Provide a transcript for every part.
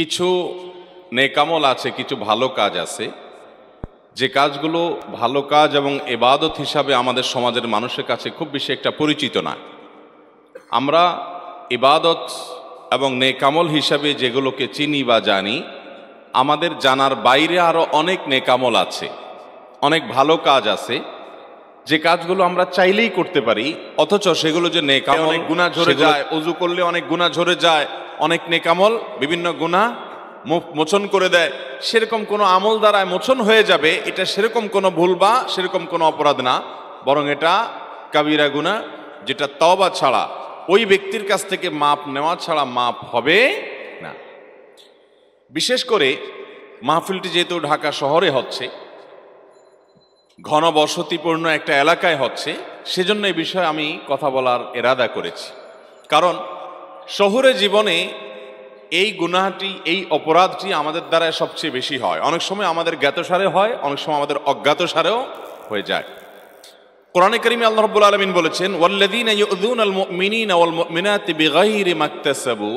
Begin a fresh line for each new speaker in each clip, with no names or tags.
কিছু নেকামল আছে, কিছু ভালো কাজ আছে, যে কাজগুলো ভালো কাজ এবং ইবাদত হিসাবে আমাদের সমাজের মানুষের কাছে খুব বেশি একটা পরিচিত না। আমরা ইবাদত এবং নেকামল হিসাবে যেগুলোকে চিনি বা জানি, আমাদের জানার বাইরে আরও অনেক নেকামল আছে, অনেক ভালো কাজ আছে, যে কাজগুলো আমরা চাইলেই করতে পারি, অথচ সেগুলো যে নেকামল, অনেক গুনাহ ঝরে যায়, ওযু করলে অনেক গুনাহ ঝরে যায়, অনেক নেকামল বিভিন্ন গুনাহ মোচন করে দেয়, সেরকম কোনো আমল দ্বারা মোচন হয়ে যাবে, এটা সেরকম কোনো ভুল বা সেরকম কোনো অপরাধ না, বরং এটা কাবিরা গুনাহ, যেটা তওবা ছাড়া, ওই ব্যক্তির কাছ থেকে মাপ নেওয়া ছাড়া মাপ হবে না। বিশেষ করে মাহফিলটি যেহেতু ঢাকা শহরে হচ্ছে, ঘন বসতিপূর্ণ একটা এলাকায় হচ্ছে, সেজন্য এই বিষয়ে আমি কথা বলার ইরাদা করেছি। কারণ শহুরে জীবনে এই গুনাহটি, এই অপরাধটি আমাদের দ্বারা সবচেয়ে বেশি হয়। অনেক সময় আমাদের জ্ঞাতসারে হয়, অনেক সময় আমাদের অজ্ঞাতসারেও হয়ে যায়। কোরআনে কারিমে আল্লাহ রাব্বুল আলামিন বলেছেন, ওয়াল্লাযীনা ইউযুনাল মুমিনিনা ওয়াল মুমিনাতি বিগাইরি মাকতাসাবু,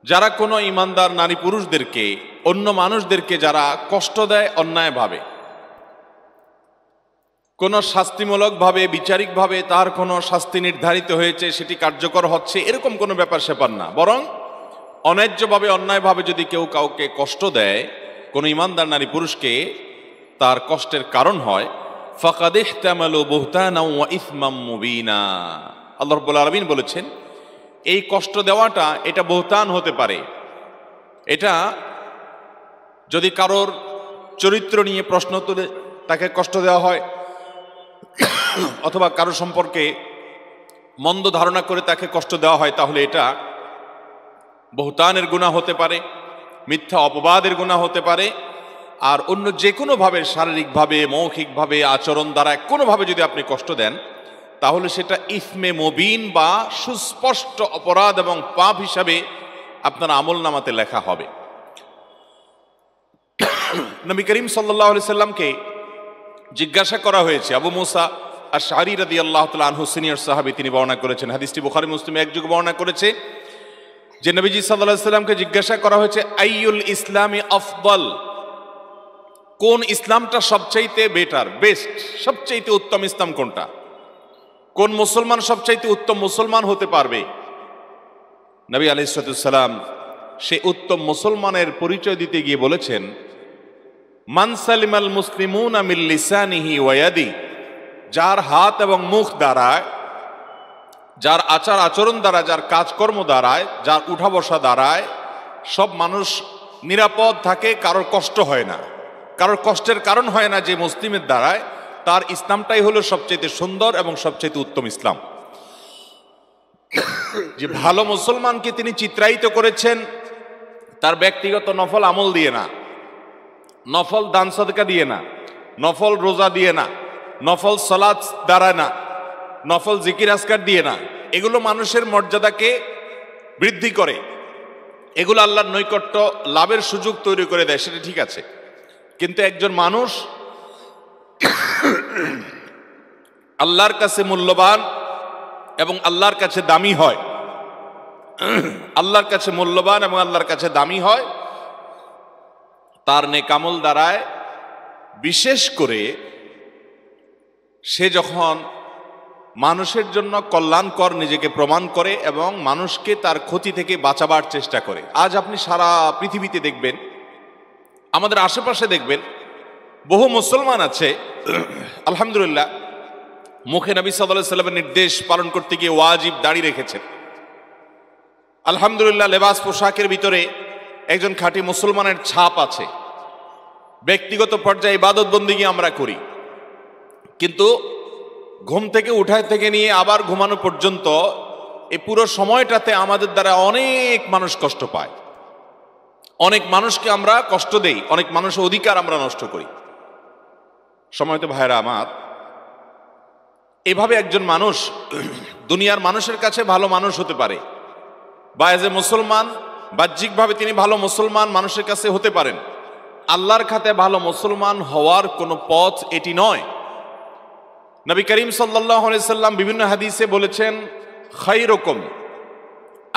যারা কোনো ঈমানদার নারী পুরুষদেরকে, অন্য মানুষদেরকে যারা কষ্ট দেয় অন্যায়ভাবে, কোনো শাস্তিমূলকভাবে, বিচারিকভাবে তার কোনো শাস্তি নির্ধারিত হয়েছে, সেটি কার্যকর হচ্ছে, এরকম কোনো ব্যাপার স্যাপার না, বরং অন্যায্যভাবে, অন্যায়ভাবে যদি কেউ কাউকে কষ্ট দেয়, কোনো ঈমানদার নারী পুরুষকে তার কষ্টের কারণ হয়, ফাকাদ ইহতামালু বুহতানাও ওয়া ইসমাম মুবিনা, আল্লাহ রাব্বুল আলামিন বলেছেন, এই কষ্ট দেওয়াটা এটা বুহতান হতে পারে। এটা যদি কারোর চরিত্র নিয়ে প্রশ্ন তুলে তাকে কষ্ট দেওয়া হয়, অথবা কারো সম্পর্কে মন্দ ধারণা করে তাকে কষ্ট দেওয়া হয়, তাহলে এটা বহুতানের গুনাহ হতে পারে, মিথ্যা অপবাদের গুনাহ হতে পারে। আর অন্য যে কোনোভাবে, শারীরিকভাবে, মৌখিকভাবে, আচরণ দ্বারা কোনোভাবে যদি আপনি কষ্ট দেন, তাহলে সেটা ইসমে মুবিন বা সুস্পষ্ট অপরাধ এবং পাপ হিসাবে আপনার আমলনামাতে লেখা হবে। নবী করিম সাল্লাল্লাহু আলাইহি সাল্লামকে জিজ্ঞাসা করা হয়েছে, আবু মুসা আশআরী রাদিয়াল্লাহু তাআলা আনহু, সিনিয়র সাহাবী, তিনি বর্ণনা করেছেন, হাদিসটি বুখারী মুসলিমে একযোগে বর্ণনা করেছে, যে নবীজি সাল্লাল্লাহু আলাইহি সাল্লামকে জিজ্ঞাসা করা হয়েছে, আইয়ুল ইসলামি আফদল, কোন ইসলামটা সবচাইতে বেটার, বেস্ট, সবচাইতে উত্তম ইসলাম কোনটা, কোন মুসলমান সবচাইতে উত্তম মুসলমান হতে পারবে? নবী আলাইহিস সালাম সেই উত্তম মুসলমানের পরিচয় দিতে গিয়ে বলেছেন, মান সালিমাল মুসলিমুনা মিন লিসানিহি ওয়া ইয়াদি, যার হাত এবং মুখ দ্বারায়, যার আচার আচরণ দ্বারা, যার কাজকর্ম দ্বারায়, যার উঠা বসা দ্বারায় সব মানুষ নিরাপদ থাকে, কারোর কষ্ট হয় না, কারোর কষ্টের কারণ হয় না, যে মুসলিমের দ্বারায়, তার ইসলামটাই হলো সবচেয়ে সুন্দর এবং সবচেয়ে উত্তম ইসলাম। যে ভালো মুসলমানকে তিনি চিত্রায়িত করেছেন তার ব্যক্তিগত নফল আমল দিয়ে না, নফল দান সদকা দিয়ে না, নফল রোজা দিয়ে না, নফল সালাত দ্বারা না, নফল জিকির আজকার দিয়ে না। এগুলো মানুষের মর্যাদাকে বৃদ্ধি করে, এগুলো আল্লাহর নৈকট্য লাভের সুযোগ তৈরি করে দেয়, সেটা ঠিক আছে। কিন্তু একজন মানুষ আল্লাহর কাছে মূল্যবান এবং আল্লাহর কাছে দামি হয়, আল্লাহর কাছে মূল্যবান এবং আল্লাহর কাছে দামি হয় তার নেকামল দ্বারায়। বিশেষ করে সে যখন মানুষের জন্য কল্যাণকর নিজেকে প্রমাণ করে এবং মানুষকে তার ক্ষতি থেকে বাঁচাবার চেষ্টা করে। আজ আপনি সারা পৃথিবীতে দেখবেন, আমাদের আশেপাশে দেখবেন, বহু মুসলমান আছে আলহামদুলিল্লাহ, মুখে নবী সাল্লাল্লাহু আলাইহি সাল্লামের নির্দেশ পালন করতে গিয়ে ওয়াজিব দাড়ি রেখেছেন। আলহামদুলিল্লাহ, লেবাস পোশাকের ভিতরে একজন খাঁটি মুসলমানের ছাপ আছে। ব্যক্তিগত পর্যায়ে ইবাদত বন্দেগী আমরা করি, কিন্তু ঘুম থেকে উঠায় থেকে নিয়ে আবার ঘুমানো পর্যন্ত এই পুরো সময়টাতে আমাদের দ্বারা অনেক মানুষ কষ্ট পায়, অনেক মানুষকে আমরা কষ্ট দেই, অনেক মানুষের অধিকার আমরা নষ্ট করি। সময়ত ভাইরা আমার, এভাবে একজন মানুষ দুনিয়ার মানুষের কাছে ভালো মানুষ হতে পারে, বা এজ এ মুসলমান বাহ্যিকভাবে তিনি ভালো মুসলমান মানুষের কাছে হতে পারেন। আল্লাহর খাতে ভালো মুসলমান হওয়ার কোনো পথ এটি নয়। নবী করিম সাল্লাল্লাহু আলাইহি সাল্লাম বিভিন্ন হাদিসে বলেছেন, খায়রুকুম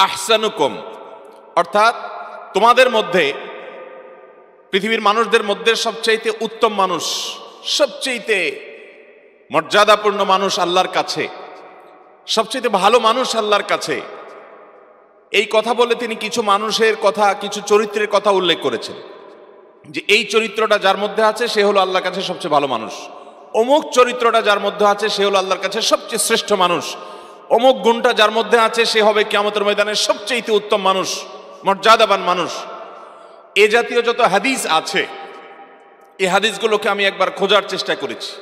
আহসানুকুম, অর্থাৎ তোমাদের মধ্যে, পৃথিবীর মানুষদের মধ্যে সবচাইতে উত্তম মানুষ, সবচাইতে মর্যাদাপূর্ণ মানুষ আল্লাহর কাছে, সবচাইতে ভালো মানুষ আল্লাহর কাছে, এই কথা বলে তিনি কিছু মানুষের কথা, কিছু চরিত্রের কথা উল্লেখ করেছেন যে এই চরিত্রটা যার মধ্যে আছে সে হলো আল্লাহর কাছে সবচেয়ে ভালো মানুষ, অমুক চরিত্রটা যার মধ্যে আছে সে হলো আল্লাহর কাছে সবচেয়ে শ্রেষ্ঠ মানুষ, অমুক গুণটা যার মধ্যে আছে সে হবে কিয়ামতের ময়দানে সবচেয়ে উত্তম মানুষ, মর্যাদাবান মানুষ। এ জাতীয় যত হাদিস আছে, এই হাদিসগুলোকে আমি একবার খোঁজার চেষ্টা করেছি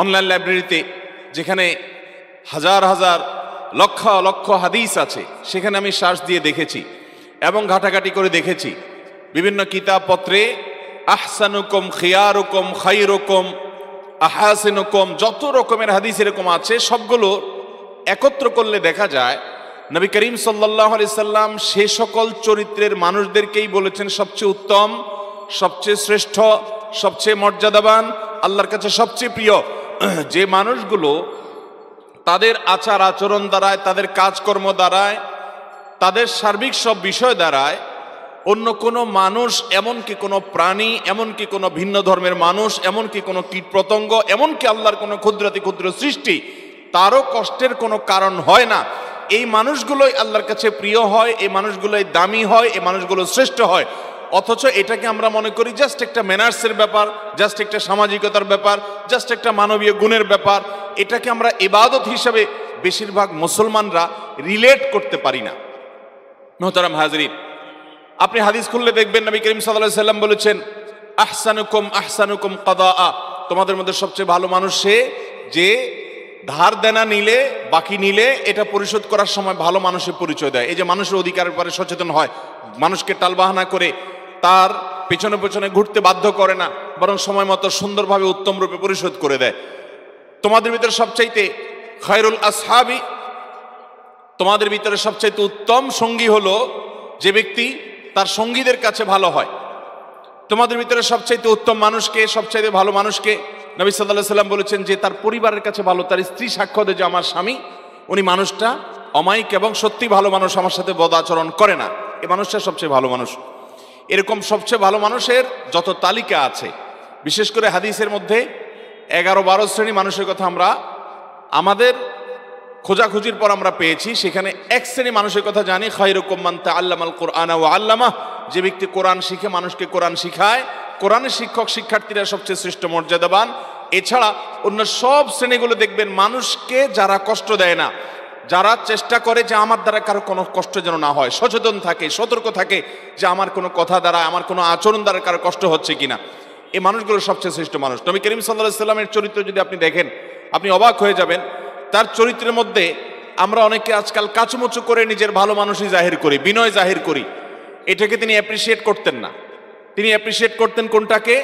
অনলাইন লাইব্রেরিতে, যেখানে হাজার হাজার লক্ষ লক্ষ হাদিস আছে, সেখানে আমি সার্চ দিয়ে দেখেছি এবং ঘাটাঘাটি করে দেখেছি। বিভিন্ন কিতাবপত্রে আহসানুকুম খিয়ারুকুম খাইরুকুম আহাসিনুকুম, যত রকমের হাদিস এরকম আছে, সবগুলো একত্র করলে দেখা যায় নবী করিম সাল্লাল্লাহু আলাইহি সাল্লাম সে সকল চরিত্রের মানুষদেরকেই বলেছেন সবচেয়ে উত্তম, সবচেয়ে শ্রেষ্ঠ, সবচেয়ে মর্যাদাবান, আল্লাহর কাছে সবচেয়ে প্রিয়। যে মানুষগুলো তাদের আচার আচরণ দ্বারায়, তাদের কাজকর্ম দ্বারায়, তাদের সার্বিক সব বিষয় দ্বারায় অন্য কোনো মানুষ, এমনকি কোনো প্রাণী, এমনকি কোনো ভিন্ন ধর্মের মানুষ, এমনকি কোনো কীট পতঙ্গ, এমনকি আল্লাহর কোনো ক্ষুদ্রাতি ক্ষুদ্র সৃষ্টি, তারও কষ্টের কোনো কারণ হয় না, এই মানুষগুলোই আল্লাহর কাছে প্রিয় হয়, এই মানুষগুলোই দামি হয়, এই মানুষগুলো শ্রেষ্ঠ হয়। অথচ এটাকে আমরা মনে করি জাস্ট একটা ম্যানার্সের ব্যাপার, জাস্ট একটা সামাজিকতার ব্যাপার, জাস্ট একটা মানবীয় গুণের ব্যাপার। এটাকে আমরা ইবাদত হিসাবে বেশিরভাগ মুসলমানরা রিলেট করতে পারি না। মুহতারাম হাজরিন, আপনি হাদিস খুললে দেখবেন নবী করিম সাল্লাল্লাহু আলাইহি সাল্লাম বলেছেন আহসানুকুম আহসানুকুম কাদাআ, তোমাদের মধ্যে সবচেয়ে ভালো মানুষ সে যে ধার দেনা নিলে, বাকি নিলে এটা পরিশোধ করার সময় ভালো মানুষের পরিচয় দেয়। এই যে মানুষের অধিকারের ব্যাপারে সচেতন হয়, মানুষকে টালবাহানা করে তার পেছনে পেছনে ঘুরতে বাধ্য করে না, বরং সময় মতো সুন্দরভাবে উত্তম রূপে পরিশোধ করে দেয়। তোমাদের ভিতরে সবচাইতে খায়রুল আসহাবি, তোমাদের ভিতরে সবচাইতে উত্তম সঙ্গী হলো যে ব্যক্তি তার সঙ্গীদের কাছে ভালো হয়। তোমাদের ভিতরে সবচাইতে উত্তম মানুষকে, সবচাইতে ভালো মানুষকে নবী সাল্লাল্লাহু আলাইহি সাল্লাম বলেছেন যে তার পরিবারের কাছে ভালো, তার স্ত্রী সাক্ষ্য দেয় যে আমার স্বামী উনি মানুষটা অমায়িক এবং সত্যি ভালো মানুষ, আমার সাথে বদ আচরণ করে না, এই মানুষটা সবচেয়ে ভালো মানুষ। এরকম সবচেয়ে ভালো মানুষের যত তালিকা আছে, বিশেষ করে হাদিসের মধ্যে 11-12 শ্রেণী মানুষের কথা আমরা আমাদের খোঁজাখুঁজির পর আমরা পেয়েছি। সেখানে এক শ্রেণী মানুষের কথা জানি, খায়রুকুম মান তাআল্লামাল কুরআনা ওয়া আল্লামাহ, যে ব্যক্তি কোরআন শিখে মানুষকে কোরআন শিখায়, কোরআনের শিক্ষক শিক্ষার্থীরা সবচেয়ে শ্রেষ্ঠ মর্যাদাবান। এছাড়া অন্য সব শ্রেণীগুলো দেখবেন মানুষকে যারা কষ্ট দেয় না, যারা চেষ্টা করে যে আমার দ্বারা কারো কোনো কষ্ট যেন না হয়, সচেতন থাকে, সতর্ক থাকে যে আমার কোনো কথা দ্বারা, আমার কোনো আচরণ দ্বারা কারো কষ্ট হচ্ছে কিনা, এই মানুষগুলো সবচেয়ে শ্রেষ্ঠ মানুষ। নবী করিম সাল্লাল্লাহু আলাইহি সাল্লামের চরিত্র যদি আপনি দেখেন, আপনি অবাক হয়ে যাবেন। তার চরিত্রের মধ্যে আমরা অনেকে আজকাল কাচুমুচু করে নিজের ভালো মানুষই জাহির করি, বিনয় জাহির করি। এটাকে তিনি অ্যাপ্রিসিয়েট করতেন না। তিনি অ্যাপ্রিসিয়েট করতেন কোনটাকে?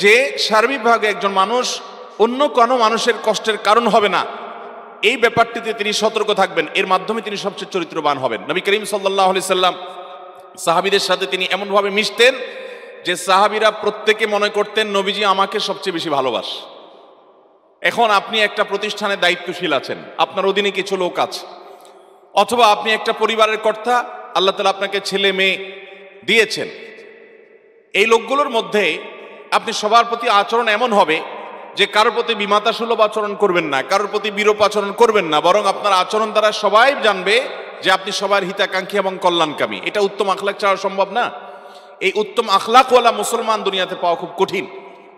যে সার্বিকভাবে একজন মানুষ অন্য কোনো মানুষের কষ্টের কারণ হবে না, এই ব্যাপারটিতে তিনি সতর্ক থাকবেন, এর মাধ্যমে তিনি সবচেয়ে চরিত্রবান হবেন। নবী করিম সাল্লাল্লাহু আলাইহি সাল্লাম সাহাবীদের সাথে তিনি এমনভাবে মিশতেন যে সাহাবীরা প্রত্যেকে মনে করতেন নবীজি আমাকে সবচেয়ে বেশি ভালোবাসে। এখন আপনি একটা প্রতিষ্ঠানের দায়িত্বশীল আছেন, আপনার অধীনে কিছু লোক আছে, অথবা আপনি একটা পরিবারের কর্তা, আল্লাহ তাআলা আপনাকে ছেলে মেয়ে দিয়েছেন। এই লোকগুলোর মধ্যে আপনি সবার প্রতি আচরণ এমন হবে যে কারোর প্রতি বিমাতা সুলভ আচরণ করবেন না, কারোর প্রতি বিরূপ আচরণ করবেন না, বরং আপনার আচরণ দ্বারা সবাই জানবে যে আপনি সবার হিতাকাঙ্ক্ষী এবং কল্যাণকামী। এটা উত্তম আখলাক ছাড়া সম্ভব না। এই উত্তম আখলাকওয়ালা মুসলমান দুনিয়াতে পাওয়া খুব কঠিন।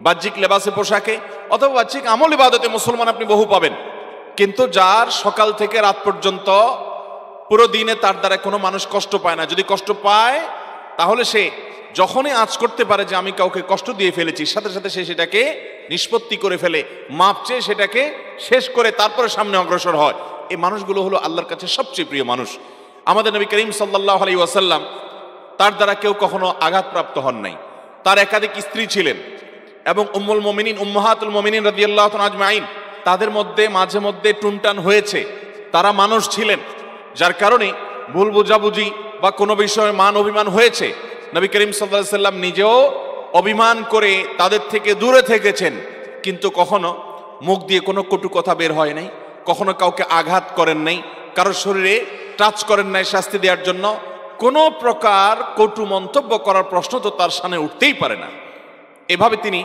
বাহ্যিক লেবাসে পোশাকে অথবা বাহ্যিক আমল ইবাদতে মুসলমান আপনি বহু পাবেন, কিন্তু যার সকাল থেকে রাত পর্যন্ত পুরো দিনে তার দ্বারা কোনো মানুষ কষ্ট পায় না। যদি কষ্ট পায় তাহলে সে যখনই আঁচ করতে পারে যে আমি কাউকে কষ্ট দিয়ে ফেলেছি, সাথে সাথে সে সেটাকে নিষ্পত্তি করে ফেলে, মাপ চেয়ে সেটাকে শেষ করে তারপরে সামনে অগ্রসর হয়। এই মানুষগুলো হলো আল্লাহর কাছে সবচেয়ে প্রিয় মানুষ। আমাদের নবী করিম সাল্লাল্লাহু আলাইহি ওয়াসাল্লাম, তার দ্বারা কেউ কখনো আঘাতপ্রাপ্ত হন নাই। তার একাধিক স্ত্রী ছিলেন এবং উম্মুল মুমিনিন, উম্মাহাতুল মুমিনিন রাদিয়াল্লাহু তাআলা আজমাইন, তাদের মধ্যে মাঝে মধ্যে টুনটান হয়েছে। তারা মানুষ ছিলেন, যার কারণে ভুল বোঝাবুঝি বা কোনো বিষয়ে মান অভিমান হয়েছে। নবী করিম সাল্লাল্লাহু আলাইহি সাল্লাম নিজেও অভিমান করে তাদের থেকে দূরে থেকেছেন, কিন্তু কখনো মুখ দিয়ে কোনো কটু কথা বের হয় নাই, কখনো কাউকে আঘাত করেন নাই, কারোর শরীরে টাচ করেন নাই শাস্তি দেওয়ার জন্য, কোনো প্রকার কটু মন্তব্য করার প্রশ্ন তো তার সামনে উঠতেই পারে না। এভাবে তিনি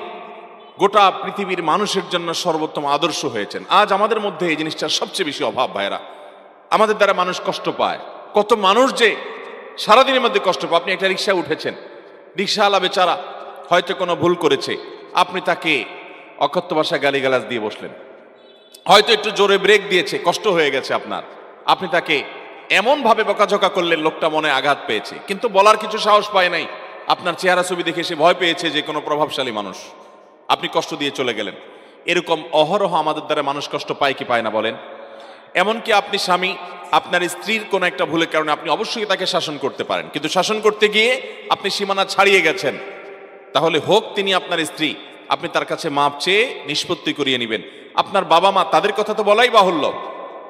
গোটা পৃথিবীর মানুষের জন্য সর্বোত্তম আদর্শ হয়েছেন। আজ আমাদের মধ্যে এই জিনিসটার সবচেয়ে বেশি অভাব ভাইরা। আমাদের দ্বারা মানুষ কষ্ট পায়। কত মানুষ যে সারাদিনের মধ্যে কষ্ট পায়। আপনি একটা রিক্সায় উঠেছেন, রিক্সাওয়ালা বেচারা হয়তো কোনো ভুল করেছে, আপনি তাকে অকথ্য ভাষায় গালিগালাজ দিয়ে বসলেন, হয়তো একটু জোরে ব্রেক দিয়েছে, কষ্ট হয়ে গেছে আপনার, আপনি তাকে এমনভাবে বকাঝকা করলেন লোকটা মনে আঘাত পেয়েছে, কিন্তু বলার কিছু সাহস পায় নাই। আপনার চেহারা ছবি দেখে সে ভয় পেয়েছে যে কোনো প্রভাবশালী মানুষ, আপনি কষ্ট দিয়ে চলে গেলেন। এরকম অহরহ আমাদের দ্বারা মানুষ কষ্ট পায় কি পায় না বলেন? এমনকি আপনি স্বামী, আপনার স্ত্রীর কোনো একটা ভুলের কারণে আপনি অবশ্যই তাকে শাসন করতে পারেন, কিন্তু শাসন করতে গিয়ে আপনি সীমানা ছাড়িয়ে গেছেন, তাহলে হোক তিনি আপনার স্ত্রী, আপনি তার কাছে মাপ চেয়ে নিষ্পত্তি করিয়ে নেবেন। আপনার বাবা মা, তাদের কথা তো বলাই বাহুল্য,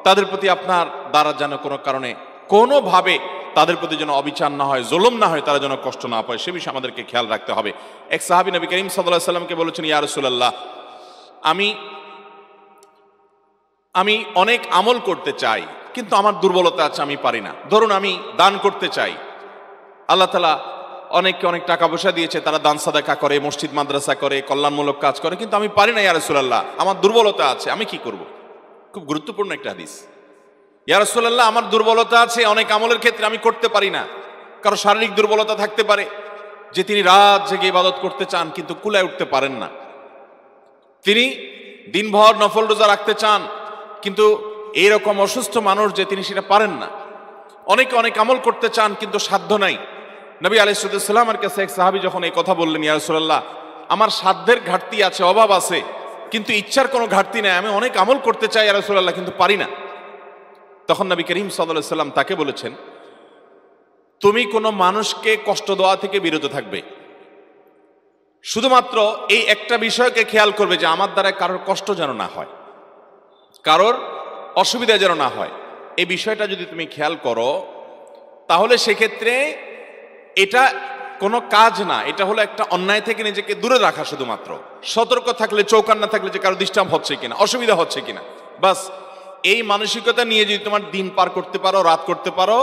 তাদের প্রতি আপনার দ্বারা যেন কোনো কারণে কোনোভাবে তাদের প্রতি যেন অবিচার না হয়, জুলুম না হয়, তারা যেন কষ্ট না পায়, সে বিষয়ে আমাদেরকে খেয়াল রাখতে হবে। এক সাহাবী নবী করিম সাল্লাল্লাহু আলাইহি সাল্লামকে বলেছেন, ইয়া রাসূলুল্লাহ, আমি অনেক আমল করতে চাই, কিন্তু আমার দুর্বলতা আছে, আমি পারি না। ধরুন আমি দান করতে চাই, আল্লাহ তাআলা অনেককে অনেক টাকা পয়সা দিয়েছে, তারা দান সাদাকা করে, মসজিদ মাদ্রাসা করে, কল্যাণমূলক কাজ করে, কিন্তু আমি পারি না ইয়া রাসূলুল্লাহ, আমার দুর্বলতা আছে, আমি কি করব? খুব গুরুত্বপূর্ণ একটা হাদিস। ইয়া রাসূলুল্লাহ, আমার দুর্বলতা আছে, অনেক আমলের ক্ষেত্রে আমি করতে পারি না। কারো শারীরিক দুর্বলতা থাকতে পারে যে তিনি রাত জেগে ইবাদত করতে চান কিন্তু কুলায় উঠতে পারেন না, তিনি দিনভর নফল রোজা রাখতে চান কিন্তু এইরকম অসুস্থ মানুষ যে তিনি সেটা পারেন না। অনেকে অনেক আমল করতে চান কিন্তু সাধ্য নাই। নবী আলাইহিস সালামের কাছে এক সাহাবী যখন এই কথা বললেন, ইয়া রাসূলুল্লাহ, আমার সাধ্যের ঘাটতি আছে, অভাব আছে, কিন্তু ইচ্ছার কোনো ঘাটতি নাই, আমি অনেক আমল করতে চাই ইয়া রাসূলুল্লাহ, কিন্তু পারি না। তখন নবী করিম সাল্লাল্লাহু আলাইহি সাল্লাম তাকে বলেছেন, তুমি কোনো মানুষকে কষ্ট দেওয়া থেকে বিরত থাকবে, শুধুমাত্র এই একটা বিষয়কে খেয়াল করবে যে আমার দ্বারা কারোর কষ্ট যেন না হয়, কারোর অসুবিধা যেন না হয়। এই বিষয়টা যদি তুমি খেয়াল করো, তাহলে সেক্ষেত্রে এটা কোনো কাজ না, এটা হলো একটা অন্যায় থেকে নিজেকে দূরে রাখা। শুধুমাত্র সতর্ক থাকলে, চৌকান না থাকলে যে কারো ডিস্টার্ব হচ্ছে কিনা, অসুবিধা হচ্ছে কিনা, বাস এই মানসিকতা নিয়ে যদি তোমার দিন পার করতে পারো, রাত করতে পারো,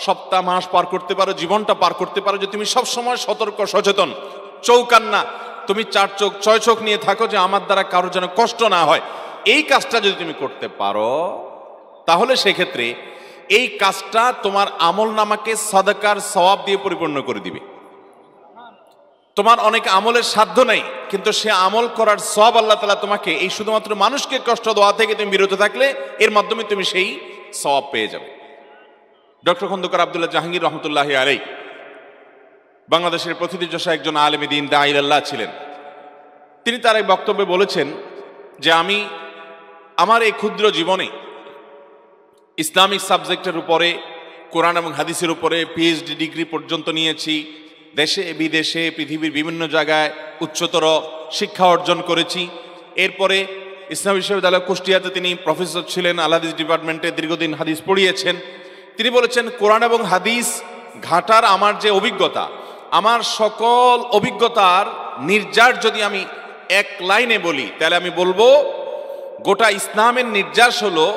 সপ্তাহ মাস পার করতে পারো, জীবনটা পার করতে পারো, যে তুমি সব সময় সতর্ক, সচেতন, চৌকান না, তুমি 4 চোখ 6 চোখ নিয়ে থাকো যে আমার দ্বারা কারো যেন কষ্ট না হয়, এই কাজটা যদি তুমি করতে পারো, তাহলে সেক্ষেত্রে এই কাজটা তোমার আমল নামাকে সাদাকার সওয়াব দিয়ে পরিপূর্ণ করে দিবে। তোমার অনেক আমলের সাধ্য নাই, কিন্তু সে আমল করার সওয়াব আল্লাহ তাআলা তোমাকে এই শুধুমাত্র মানুষকে কষ্ট দেওয়া থেকে তুমি বিরত থাকলে এর মাধ্যমে তুমি সেই সওয়াব পেয়ে যাবে। ডক্টর খন্দকার আব্দুল্লাহ জাহাঙ্গীর রহমতুল্লাহি আলাইহি বাংলাদেশের প্রথিতযশা একজন আলেম দ্বীন দাঈ ইলাল্লাহ ছিলেন। তিনি তার এক বক্তব্যে বলেছেন যে আমি আমার এই ক্ষুদ্র জীবনে ইসলামিক সাবজেক্টের উপরে, কোরআন এবং হাদিসের উপরে পিএইচডি ডিগ্রি পর্যন্ত নিয়েছি, দেশে বিদেশে পৃথিবীর বিভিন্ন জায়গায় উচ্চতর শিক্ষা অর্জন করেছি। এরপরে ইসলাম বিশ্ববিদ্যালয় কুষ্টিয়াতে তিনি প্রফেসর ছিলেন, আল হাদিস ডিপার্টমেন্টে দীর্ঘদিন হাদিস পড়িয়েছেন। তিনি বলেছেন, কোরআন এবং হাদিস ঘাটার আমার যে অভিজ্ঞতা, আমার সকল অভিজ্ঞতার নির্যাস যদি আমি এক লাইনে বলি, তাহলে আমি বলবো গোটা ইসলামের নির্যাস হলো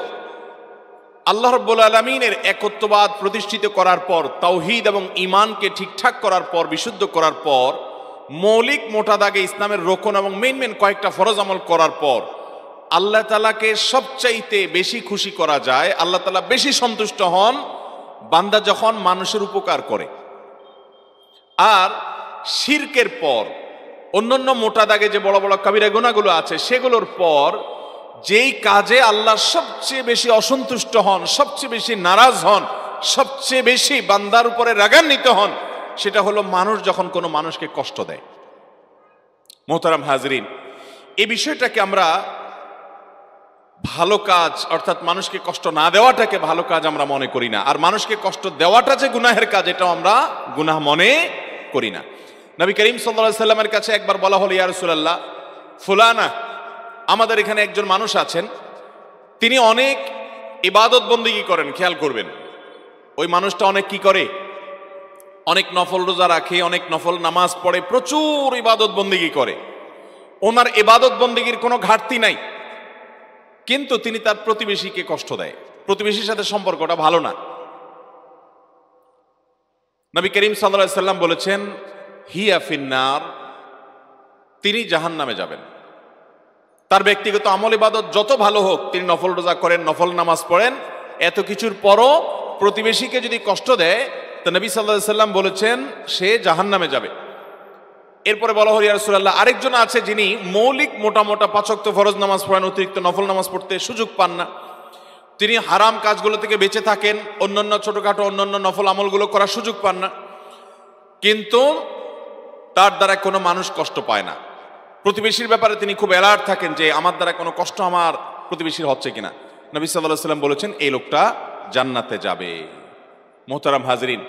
আল্লাহ রাব্বুল আলামিনের একত্ববাদ প্রতিষ্ঠিত করার পর, তাওহীদ এবং ঈমানকে ঠিকঠাক করার পর, বিশুদ্ধ করার পর, মৌলিক মোটা দাগে ইসলামের রোকন এবং মেইন কয়েকটা ফরজ আমল করার পর আল্লাহ তাআলাকে সবচাইতে বেশি খুশি করা যায়, আল্লাহ তাআলা বেশি সন্তুষ্ট হন বান্দা যখন মানুষের উপকার করে। আর শিরকের পর অন্যান্য মোটা দাগে যে বড় বড় কাবিরা গুনাহগুলো আছে, সেগুলোর পর যেই কাজে আল্লাহ সবচেয়ে বেশি অসন্তুষ্ট হন, সবচেয়ে বেশি নারাজ হন, সবচেয়ে বেশি বান্দার উপরে রাগান্বিত হন, সেটা হলো মানুষ যখন কোনো মানুষকে কষ্ট দেয়। মোহতারাম হাজরিন, এই বিষয়টাকে আমরা ভালো কাজ, অর্থাৎ মানুষকে কষ্ট না দেওয়াটাকে ভালো কাজ আমরা মনে করি না, আর মানুষকে কষ্ট দেওয়াটা যে গুনাহের কাজ, এটাও আমরা গুনাহ মনে করি না। নবী করিম সাল্লাল্লাহু আলাইহি সাল্লামের কাছে একবার বলা হলো, ইয়া রাসূলুল্লাহ, ফুলানা, আমাদের এখানে একজন মানুষ আছেন, তিনি অনেক ইবাদত বন্দেগী করেন। খেয়াল করবেন, ওই মানুষটা অনেক কি করে, অনেক নফল রোজা রাখে, অনেক নফল নামাজ পড়ে, প্রচুর ইবাদত বন্দেগী করে, ওনার ইবাদত বন্দেগীর কোনো ঘাটতি নাই, কিন্তু তিনি তার প্রতিবেশীকে কষ্ট দেয়, প্রতিবেশীর সাথে সম্পর্কটা ভালো না। নবী করিম সাল্লাল্লাহু আলাইহি সাল্লাম বলেছেন, হিয়া ফিন্নার, তিনি জাহান্নামে যাবেন। তার ব্যক্তিগত আমল ইবাদত যত ভালো হোক, তিনি নফল রোজা করেন, নফল নামাজ পড়েন, এত কিছুর পরও প্রতিবেশীকে যদি কষ্ট দেয়, তো নবী সাল্লাল্লাহু আলাইহি সাল্লাম বলেছেন সে জাহান্নামে যাবে। এরপরে বলা হল, ইয়া রাসূলুল্লাহ, আরেকজন আছে যিনি মৌলিক মোটা মোটা 5 ওয়াক্ত ফরজ নামাজ পড়েন, অতিরিক্ত নফল নামাজ পড়তে সুযোগ পান না, তিনি হারাম কাজগুলো থেকে বেঁচে থাকেন, অন্যান্য ছোটখাটো অন্যান্য নফল আমলগুলো করার সুযোগ পান না, কিন্তু তার দ্বারা কোনো মানুষ কষ্ট পায় না। প্রতিবেশীর ব্যাপারে তিনি খুব অ্যালার্ট থাকেন যে আমার দ্বারা কোনো কষ্ট আমার প্রতিবেশীর হচ্ছে কিনা। নবী সাল্লাল্লাহু আলাইহি সাল্লাম বলেছেন এই লোকটা জান্নাতে যাবে। মোহতারাম হাজরিন,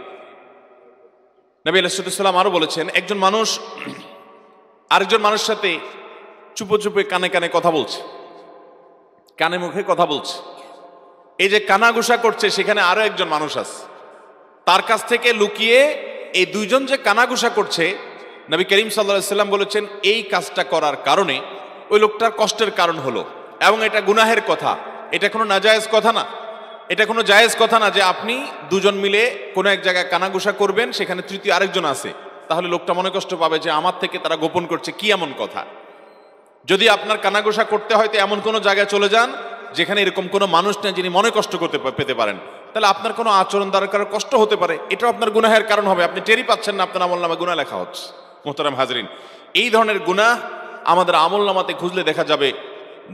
নবী আলাইহিস সালাম আরো বলেছেন, একজন মানুষ আরেকজন মানুষের সাথে চুপে চুপে কানে কানে কথা বলছে, কানে মুখে কথা বলছে, এই যে কানাঘুষা করছে, সেখানে আরো একজন মানুষ আছে, তার কাছ থেকে লুকিয়ে এই দুইজন যে কানাঘুষা করছে, নবী করিম সাল্লাল্লাহু আলাইহি সাল্লাম বলেছেন এই কাজটা করার কারণে ওই লোকটার কষ্টের কারণ হলো, এবং এটা গুনাহের কথা, এটা কোনো নাজায়েজ কথা না, এটা কোনো জায়েজ কথা না যে আপনি দুজন মিলে কোনো এক জায়গায় কানাঘুষা করবেন, সেখানে তৃতীয় আরেকজন আছে, তাহলে লোকটা মনে কষ্ট পাবে যে আমার থেকে তারা গোপন করছে, কি এমন কথা। যদি আপনার কানাঘুষা করতে হয় তো এমন কোনো জায়গায় চলে যান যেখানে এরকম কোনো মানুষ নেই যিনি মনে কষ্ট করতে পেতে পারেন, তাহলে আপনার কোনো আচরণ দ্বারা কারো কষ্ট হতে পারে, এটাও আপনার গুনাহের কারণ হবে, আপনি টেরই পাচ্ছেন না আপনার আমলনামায় গুনাহ লেখা হচ্ছে। মোহতারাম হাজরিন, এই ধরনের গুনাহ আমাদের আমলনামাতে খুঁজলে দেখা যাবে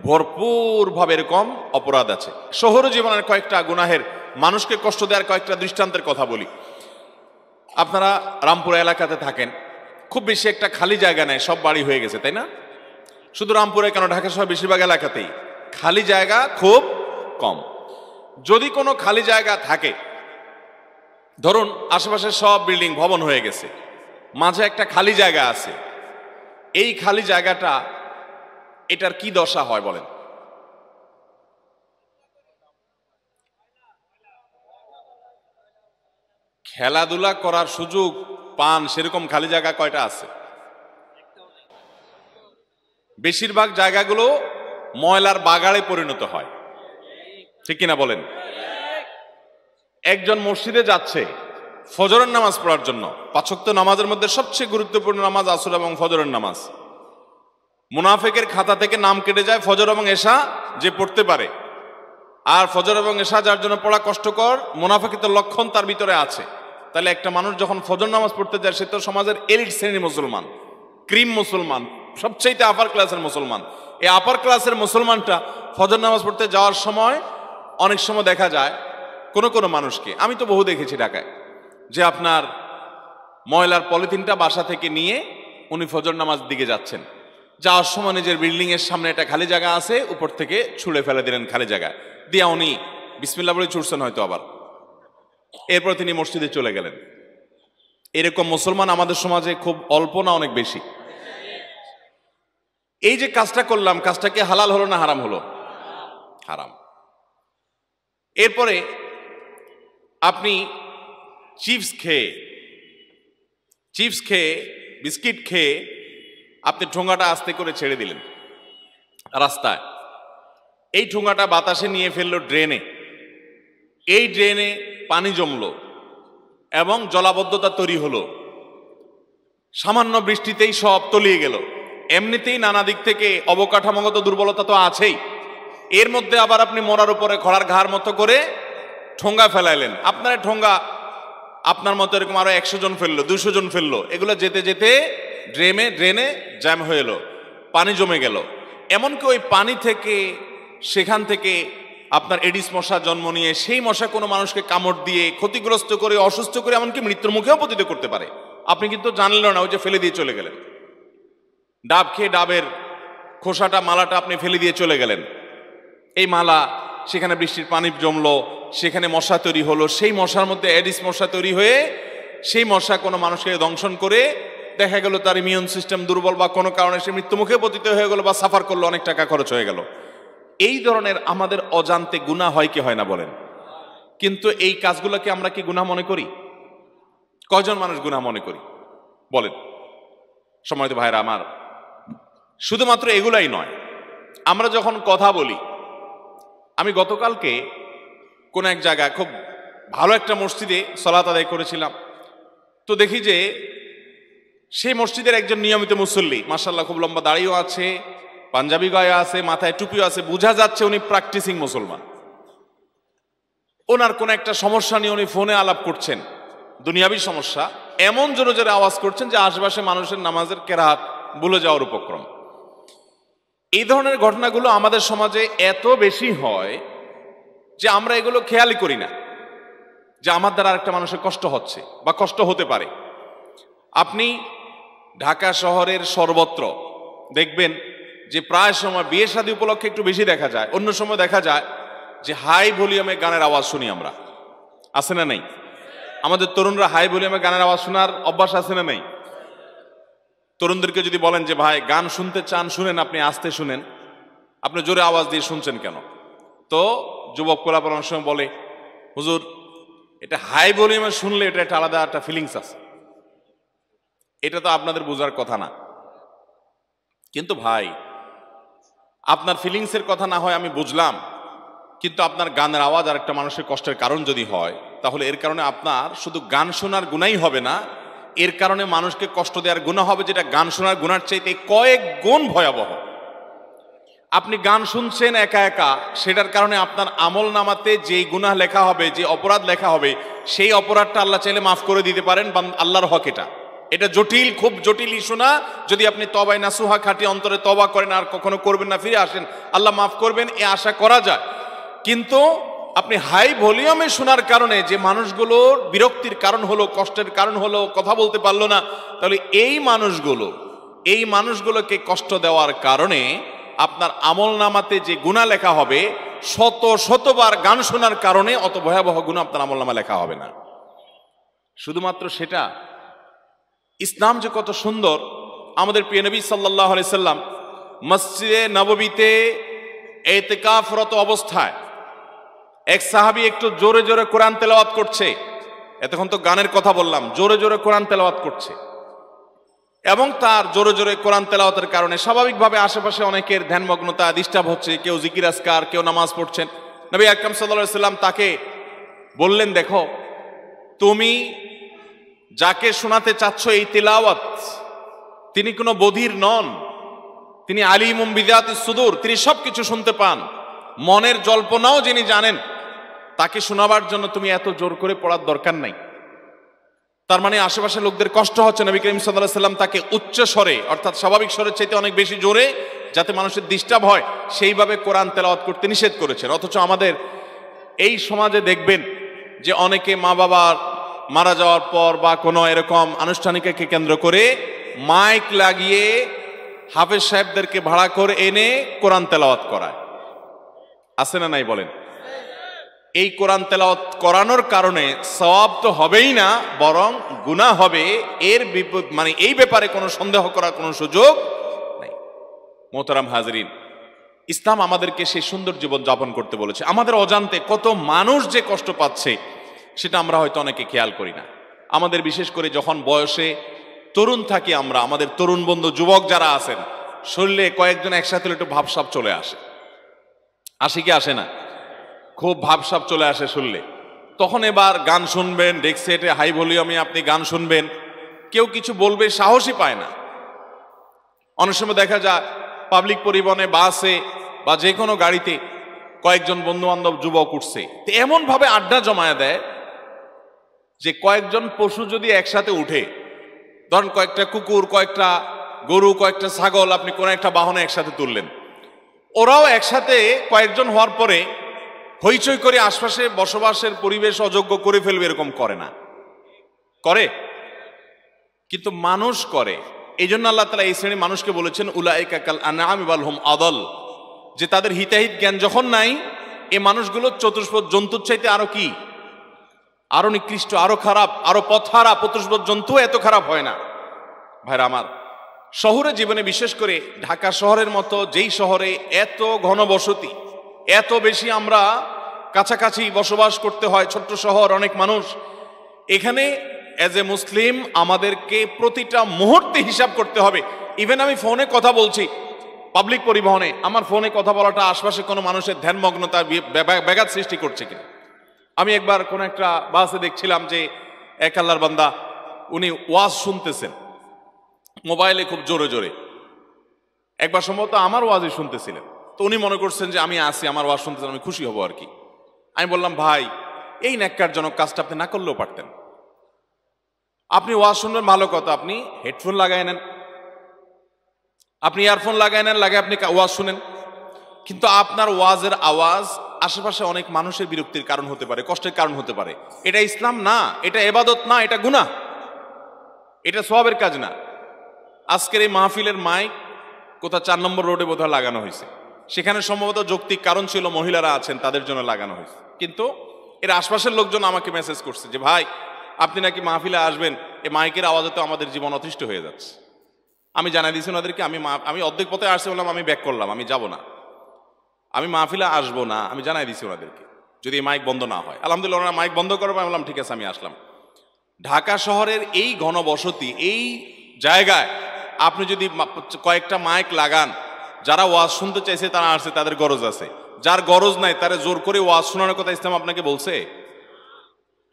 ভরপুরভাবে এরকম অপরাধ আছে। শহর জীবনের কয়েকটা গুনাহের, মানুষকে কষ্ট দেওয়ার কয়েকটা দৃষ্টান্তের কথা বলি। আপনারা রামপুরা এলাকাতে থাকেন, খুব বেশি একটা খালি জায়গা নেই, সব বাড়ি হয়ে গেছে, তাই না? শুধু রামপুরে কেন, ঢাকা শহর বেশিরভাগ এলাকাতেই খালি জায়গা খুব কম। যদি কোনো খালি জায়গা থাকে, ধরুন আশেপাশে সব বিল্ডিং ভবন হয়ে গেছে, মাঝে একটা খালি জায়গা আছে, এই খালি জায়গাটা এটার কি দশা হয় বলেন? খেলাধুলা করার সুযোগ পান সেরকম খালি জায়গা কয়টা আছে? বেশিরভাগ জায়গাগুলো ময়লার বাগাড়ে পরিণত হয়, ঠিক কিনা বলেন? একজন মসজিদে যাচ্ছে ফজরের নামাজ পড়ার জন্য, 5 ওয়াক্ত নামাজের মধ্যে সবচেয়ে গুরুত্বপূর্ণ নামাজ আসর এবং ফজরের নামাজ। মুনাফিকের খাতা থেকে নাম কেটে যায় ফজর এবং এশা যে পড়তে পারে, আর ফজর এবং এশা যার জন্য পড়া কষ্টকর, মুনাফিকের লক্ষণ তার ভিতরে আছে। তাহলে একটা মানুষ যখন ফজর নামাজ পড়তে যায়, সে তো সমাজের এলিট শ্রেণীর মুসলমান, ক্রিম মুসলমান, সবচেয়ে আপার ক্লাসের মুসলমান। এই আপার ক্লাসের মুসলমানটা ফজর নামাজ পড়তে যাওয়ার সময় অনেক সময় দেখা যায় কোনো কোনো মানুষকে, আমি তো বহু দেখেছি ঢাকায়, যে আপনার ময়লার পলিথিনটা বাসা থেকে নিয়ে উনি ফজর নামাজ দিকে যাচ্ছেন, যাওয়ার সময় নিজের বিল্ডিং এর সামনে একটা খালি জায়গা আছে, উপর থেকে ছুঁড়ে ফেলে দিলেন খালি জায়গায়, দিয়া উনি বিসমিল্লাহ বলে ছুটছেন হয়তো আবার, এরপর তিনি মসজিদে চলে গেলেন। এরকম মুসলমান আমাদের সমাজে খুব অল্প না অনেক বেশি? এই যে কাজটা করলাম, কাজটা কি হালাল হলো না হারাম হলো? হারাম। এরপরে আপনি চিপস খেয়ে বিস্কিট খেয়ে আপনি ঠোঙাটা আস্তে করে ছেড়ে দিলেন রাস্তায়, এই ঠোঙাটা বাতাসে নিয়ে ফেললো ড্রেনে, এই ড্রেনে পানি জমলো এবং জলাবদ্ধতা তৈরি হলো, সামান্য বৃষ্টিতেই সব তলিয়ে গেল। এমনিতেই নানা দিক থেকে অবকাঠামোগত দুর্বলতা তো আছেই, এর মধ্যে আবার আপনি মরার উপরে খড়ার ঘাড় মতো করে ঠোঙ্গা ফেলাইলেন। আপনার ঠোঙ্গা আপনার মতো এরকম আরো 100 জন ফেললো, 200 জন ফেললো, এগুলো যেতে যেতে ড্রেনে জ্যাম হয়ে এলো, পানি জমে গেল। এমনকি ওই পানি থেকে, সেখান থেকে আপনার এডিস মশা জন্ম নিয়ে, সেই মশা কোনো মানুষকে কামড় দিয়ে ক্ষতিগ্রস্ত করে, অসুস্থ করে, এমনকি মৃত্যুর মুখেও পতিত করতে পারে। আপনি কিন্তু জানলেন না, ওই যে ফেলে দিয়ে চলে গেলেন। ডাব খেয়ে ডাবের খোসাটা, মালাটা আপনি ফেলে দিয়ে চলে গেলেন, এই মালা সেখানে বৃষ্টির পানি জমলো, সেখানে মশা তৈরি হলো, সেই মশার মধ্যে এডিস মশা তৈরি হয়ে সেই মশা কোনো মানুষকে দংশন করে দেখা গেল তার ইমিউন সিস্টেম দুর্বল বা কোনো কারণে সে মৃত্যুমুখে পতিত হয়ে গেল বা সাফার করলো, অনেক টাকা খরচ হয়ে গেল। এই ধরনের আমাদের অজান্তে গুনাহ হয় কি হয় না বলেন? কিন্তু এই কাজগুলোকে আমরা কি গুনাহ মনে করি? কয়জন মানুষ গুনাহ মনে করি বলেন? সম্মানিত ভাইরা আমার, শুধুমাত্র এগুলাই নয়, আমরা যখন কথা বলি, আমি গতকালকে কোন এক জায়গায় খুব ভালো একটা মসজিদে সালাত আদায় করেছিলাম, তো দেখি যে সেই মসজিদের একজন নিয়মিত মুসল্লি, মাশাআল্লাহ খুব লম্বা দাড়িও আছে, পাঞ্জাবি গায়ে আছে, মাথায় টুপিও আছে, বোঝা যাচ্ছে উনি প্র্যাকটিসিং মুসলমান। ওনার কোন একটা সমস্যা নিয়ে উনি ফোনে আলাপ করছেন, দুনিয়াবী সমস্যা, এমন জোরে জোরে আওয়াজ করছেন যে আশেপাশে মানুষের নামাজের কেরাত ভুলে যাওয়ার উপক্রম। এই ধরনের ঘটনাগুলো আমাদের সমাজে এত বেশি হয় যে আমরা এগুলো খেয়ালই করি না যে আমার দ্বারা আরেকটা মানুষের কষ্ট হচ্ছে বা কষ্ট হতে পারে। আপনি ঢাকা শহরের সর্বত্র দেখবেন যে প্রায় সময় বিয়ে শাদী উপলক্ষে একটু বেশি দেখা যায়, অন্য সময় দেখা যায় যে হাই ভলিউমে গানের আওয়াজ শুনি আমরা, আছে না নেই? আমাদের তরুণরা হাই ভলিউমে গানের আওয়াজ শোনার অভ্যাস আছে না নেই? তরুণদেরকে যদি বলেন যে ভাই গান শুনতে চান শুনেন, আপনি আস্তে শুনেন, আপনি জোরে আওয়াজ দিয়ে শুনছেন কেন? তো যুবক পোলাপান অনেক সময় বলে, হুজুর এটা হাই ভলিউমে শুনলে এটা একটা আলাদা একটা ফিলিংস আছে। এটা তো আপনাদের বোঝার কথা না। কিন্তু ভাই, আপনার ফিলিংসের কথা না হয় আমি বুঝলাম, কিন্তু আপনার গানের আওয়াজ আর একটা মানুষের কষ্টের কারণ যদি হয়, তাহলে এর কারণে আপনার শুধু গান শোনার গুনাই হবে না, এর কারণে মানুষকে কষ্ট দেওয়ার গুনাহ হবে, যেটা গান শোনার গুনার চাইতে কয়েক গুণ ভয়াবহ। আপনি গান শুনছেন একা একা, সেটার কারণে আপনার আমল নামাতে যেই গুনাহ লেখা হবে, যে অপরাধ লেখা হবে, সেই অপরাধটা আল্লাহ চাইলে মাফ করে দিতে পারেন। আল্লাহর হক এটা জটিল, খুব জটিল ইস্যু না। যদি আপনি তবাই নাসুহা খাটি অন্তরে তবা করেন, আর কখনো করবেন না, ফিরে আসেন, আল্লাহ মাফ করবেন, এ আশা করা যায়। কিন্তু আপনি হাই ভলিউমে শোনার কারণে যে মানুষগুলোর বিরক্তির কারণ হলো, কষ্টের কারণ হলো, কথা বলতে পারলো না, তাহলে এই মানুষগুলোকে কষ্ট দেওয়ার কারণে আপনার আমল নামাতে যে গুনাহ লেখা হবে, শতবার গান শোনার কারণে অত ভয়াবহ গুনাহ আপনার আমল নামা লেখা হবে না। শুধুমাত্র সেটা, ইসলাম যে কত সুন্দর। আমাদের প্রিয় নবী সাল্লাল্লাহু আলাইহি সাল্লাম মসজিদে নববীতে ইতিকাফরত অবস্থায় এক সাহাবী একটু জোরে জোরে কোরআন তেলাওয়াত করছে। এতক্ষণ তো গানের কথা বললাম, জোরে জোরে কোরআন তেলাওয়াত করছে, এবং তার জোরে জোরে কোরআন তেলাওয়াতের কারণে স্বাভাবিকভাবে আশেপাশে অনেকের ধ্যানমগ্নতা ডিস্টার্ব হচ্ছে, কেউ জিকির আজকার, কেউ নামাজ পড়ছেন। নবী আকরাম সাল্লাল্লাহু আলাইহি সাল্লাম তাকে বললেন, দেখো তুমি যাকে শোনাতে চাচ্ছ এই তিলাওয়াত, তিনি কোনো বধির নন, তিনি আলিমুম বিযাতিস সুদূর, তিনি সবকিছু শুনতে পান, মনের জল্পনাও যিনি জানেন, তাকে শোনাবার জন্য তুমি এত জোর করে পড়ার দরকার নাই। তার মানে আশেপাশে লোকদের কষ্ট হচ্ছে, নবী করিম সাল্লাল্লাহু আলাইহি সাল্লাম তাকে উচ্চ স্বরে, অর্থাৎ স্বাভাবিক স্বরের চাইতে অনেক বেশি জোরে, যাতে মানুষের ডিস্টার্ব হয়, সেইভাবে কোরআন তেলাওয়াত করতে নিষেধ করেছেন। অথচ আমাদের এই সমাজে দেখবেন যে অনেকে মা বাবার মারা যাওয়ার পর বা কোনো এরকম আনুষ্ঠানিককে কেন্দ্র করে মাইক লাগিয়ে হাফেজ সাহেবদেরকে ভাড়া করে এনে কোরআন তেলাওয়াত করায়, আছে না নাই বলেন? এই কোরআন তেলাওয়াত করানোর কারণে সওয়াব তো হবেই না, বরং গুনাহ হবে। এর মানে এই ব্যাপারে কোনো সন্দেহ করার কোনো সুযোগ নাই। মোহতারাম হাজরিন, ইসলাম আমাদেরকে সেই সুন্দর জীবন যাপন করতে বলেছে। আমাদের অজান্তে কত মানুষ যে কষ্ট পাচ্ছে সেটা আমরা হয়তো অনেকে খেয়াল করি না। আমাদের বিশেষ করে যখন বয়সে তরুণ থাকি আমরা, আমাদের তরুণ বন্ধু যুবক যারা আছেন, শরীরে কয়েকজন একসাথে একটু ভাবসাব চলে আসে কি আসে না? খুব ভাবসাব চলে আসে শুনলে। তখন এবার গান শুনবেন, ডেক সেটে হাই ভলিউমে আপনি গান শুনবেন, কেউ কিছু বলবে সাহসই পায় না। অনেক সময় দেখা যায় পাবলিক পরিবহনে, বাসে বা যে কোনো গাড়িতে কয়েকজন বন্ধু বান্ধব যুবক উঠছে, এমন ভাবে আড্ডা জমায়া দেয় যে কয়েকজন পশু যদি একসাথে উঠে, ধরেন কয়েকটা কুকুর, কয়েকটা গরু, কয়েকটা ছাগল আপনি কোন একটা বাহনে একসাথে তুললেন, ওরাও একসাথে কয়েকজন হওয়ার পরে হইচই করে আশপাশে বসবাসের পরিবেশ অযোগ্য করে ফেলবে, এরকম করে না? করে, কিন্তু মানুষ করে। এই জন্য আল্লাহ তাআলা এই শ্রেণী মানুষকে বলেছেন উলাইকা কাল আনআমি বাল হুম আদাল, যে তাদের হিতাহিত জ্ঞান যখন নাই, এই মানুষগুলো চতুষ্পদ জন্তুর চাইতে আরো কি, আরো নিকৃষ্ট, আরো খারাপ, আরো পথহারা। চতুষ্পদ জন্তু এত খারাপ হয় না। ভাইরা আমার, শহরের জীবনে বিশেষ করে ঢাকা শহরের মতো যেই শহরে এত ঘনবসতি, এত বেশি আমরা কাছাকাছি বসবাস করতে হয়, ছোট্ট শহর, অনেক মানুষ, এখানে এজ এ মুসলিম আমাদেরকে প্রতিটা মুহূর্তে হিসাব করতে হবে। ইভেন আমি ফোনে কথা বলছি পাবলিক পরিবহনে, আমার ফোনে কথা বলাটা আশপাশে কোনো মানুষের ধ্যানমগ্নতা ব্যাঘাত সৃষ্টি করছে কিনা। আমি একবার কোন একটা বাসে দেখছিলাম যে এক আল্লাহর বান্দা, উনি ওয়াজ শুনতেছেন মোবাইলে খুব জোরে জোরে, একবার সম্ভবত আমার ওয়াজই শুনতেছিলেন। তো উনি মনে করছেন যে আমি আসি, আমার ওয়াজ শুনতেছেন, আমি খুশি হব আর কি। আমি বললাম, ভাই এই ন্যাক্কারজনক কাজটা আপনি না করলেও পারতেন। আপনি ওয়াজ শুনবেন ভালো কথা, আপনি হেডফোন লাগাই নেন, আপনি ইয়ারফোন লাগাই নেন, লাগে আপনি ওয়াজ শুনেন। কিন্তু আপনার ওয়াজের আওয়াজ আশেপাশে অনেক মানুষের বিরক্তির কারণ হতে পারে, কষ্টের কারণ হতে পারে। এটা ইসলাম না, এটা ইবাদত না, এটা গুনাহ, এটা সওয়াবের কাজ না। আজকের এই মাহফিলের মাইক কোথাও 4 নম্বর রোডে বোধহয় লাগানো হয়েছে, সেখানে সম্ভবত যৌক্তিক কারণ ছিল, মহিলারা আছেন তাদের জন্য লাগানো হয়েছে। কিন্তু এর আশপাশের লোকজন আমাকে মেসেজ করছে যে ভাই আপনি নাকি মাহফিলে আসবেন, এই মাইকের আওয়াজে তো আমাদের জীবন অতিষ্ঠ হয়ে যাচ্ছে। আমি জানাই দিয়েছি ওনাদেরকে, আমি অর্ধেক পথে আসছে বললাম আমি ব্যাক করলাম, আমি যাব না, আমি মাহফিলে আসবো না, আমি জানাই দিয়েছি ওনাদেরকে যদি এই মাইক বন্ধ না হয়। আলহামদুলিল্লাহ ওনারা মাইক বন্ধ করবে, আমি বললাম ঠিক আছে আমি আসলাম। ঢাকা শহরের এই ঘনবসতি, এই জায়গায় আপনি যদি কয়েকটা মাইক লাগান, যারা ওয়াজ শুনতে চাইছে তারা আসছে, তাদের গরজ আছে। যার গরজ নাই তারা জোর করে ওয়াজ শোনানোর কথা ইসলাম আপনাকে বলছে?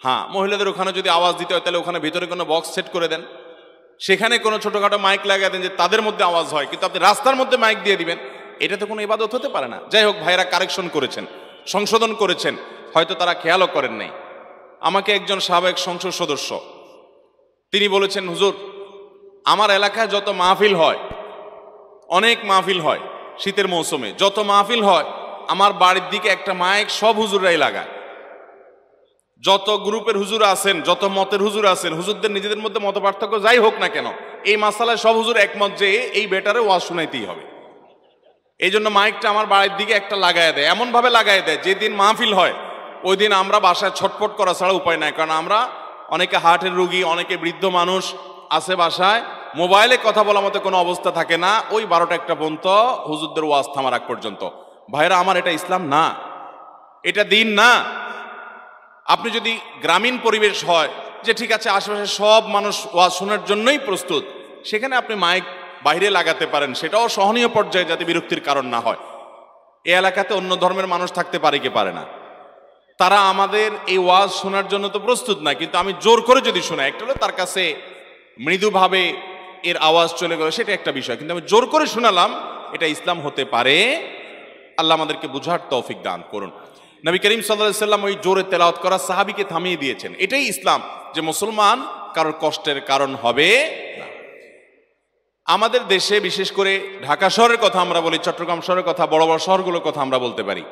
হ্যাঁ, মহিলাদের ওখানে যদি আওয়াজ দিতে হয় তাহলে ওখানে ভিতরে কোনো বক্স সেট করে দেন, সেখানে কোনো ছোটখাটো মাইক লাগিয়ে দেন যে তাদের মধ্যে আওয়াজ হয়। কিন্তু আপনি রাস্তার মধ্যে মাইক দিয়ে দিবেন, এটা তো কোনো ইবাদত হতে পারে না। যাই হোক, ভাইরা কারেকশন করেছেন, সংশোধন করেছেন, হয়তো তারা খেয়ালও করেন নাই। আমাকে একজন সাবেক সংসদ সদস্য তিনি বলেছেন, হুজুর আমার এলাকায় যত মাহফিল হয়, অনেক মাহফিল হয় শীতের মৌসুমে, যত মাহফিল হয় আমার বাড়ির দিকে একটা মাইক সব হুজুররাই লাগায়। যত গ্রুপের হুজুর আছেন, যত মতের হুজুর আছেন, হুজুরদের নিজেদের মধ্যে মত পার্থক্য যাই হোক না কেন, এই মাসালায় সব হুজুর একমত যে এই বেটারে ওয়াজ শুনাইতেই হবে। এই জন্য মাইকটা আমার বাড়ির দিকে একটা লাগায় দেয়, এমন ভাবে লাগায় দেয় যেদিন মাহফিল হয় ওই দিন আমরা বাসায় ছটফট করা ছাড়া উপায় নাই। কারণ আমরা অনেকে হার্টের রুগী, অনেকে বৃদ্ধ মানুষ আছে বাসায়, মোবাইলে কথা বলার মতো কোনো অবস্থা থাকে না ওই 12টা-1টা পর্যন্ত হুজুরদের ওয়াজ থামার আগ পর্যন্ত। ভাইরা আমার, এটা ইসলাম না, এটা দিন না। আপনি যদি গ্রামীণ পরিবেশ হয় যে ঠিক আছে আশেপাশে সব মানুষ ওয়াজ শোনার জন্যই প্রস্তুত, সেখানে আপনি মাইক বাইরে লাগাতে পারেন, সেটাও সহনীয় পর্যায়ে, যাতে বিরক্তির কারণ না হয়। এই এলাকাতে অন্য ধর্মের মানুষ থাকতে পারে কি পারে না, তারা আমাদের এই ওয়াজ শোনার জন্য তো প্রস্তুত না। কিন্তু আমি জোর করে যদি শোনাই, একটা হলো তার কাছে মৃদুভাবে এর আওয়াজ চলে গেল, সেটা একটা বিষয়, কিন্তু আমি জোর করে শোনালাম, এটা ইসলাম হতে পারে। আল্লাহ আমাদেরকে বুঝার তৌফিক দান করুন। নবী করিম সাল্লাল্লাহু আলাইহি সাল্লাম ওই জোরে তেলাওয়াত করা সাহাবীকে থামিয়ে দিয়েছেন। এটাই ইসলাম, যে মুসলমান কারোর কষ্টের কারণ হবে না। আমাদের দেশে বিশেষ করে ঢাকা শহরের কথা আমরা বলি, চট্টগ্রাম শহরের কথা, বড় বড় শহরগুলোর কথা আমরা বলতে পারি।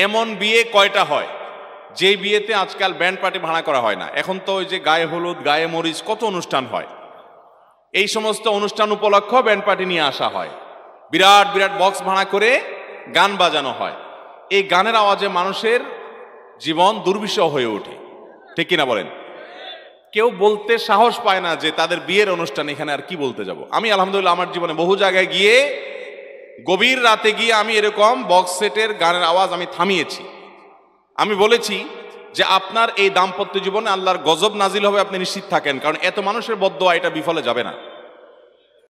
এমন বিয়ে কয়টা হয় যে বিয়েতে আজকাল ব্যান্ড পার্টি ভাড়া করা হয় না? এখন তো ওই যে গায়ে হলুদ, গায়ে মরিচ, কত অনুষ্ঠান হয়, এই সমস্ত অনুষ্ঠান উপলক্ষ ব্যান্ড পার্টি নিয়ে আসা হয়, বিরাট বিরাট বক্স ভাড়া করে গান বাজানো হয়। এই গানের আওয়াজে মানুষের জীবন দুর্বিষহ হয়ে ওঠে, ঠিক কিনা বলেন? কেউ বলতে সাহস পায় না যে তাদের বিয়ের অনুষ্ঠান, এখানে আর কি বলতে যাব। আমি আলহামদুলিল্লাহ আমার জীবনে বহু জায়গায় গিয়ে, গভীর রাতে গিয়ে আমি এরকম বক্স সেটের গানের আওয়াজ আমি থামিয়েছি। আমি বলেছি যে আপনার এই দাম্পত্য জীবনে আল্লাহর গজব নাজিল হবে, আপনি নিশ্চিত থাকেন, কারণ এত মানুষের বদদোয়া এটা বিফলে যাবে না।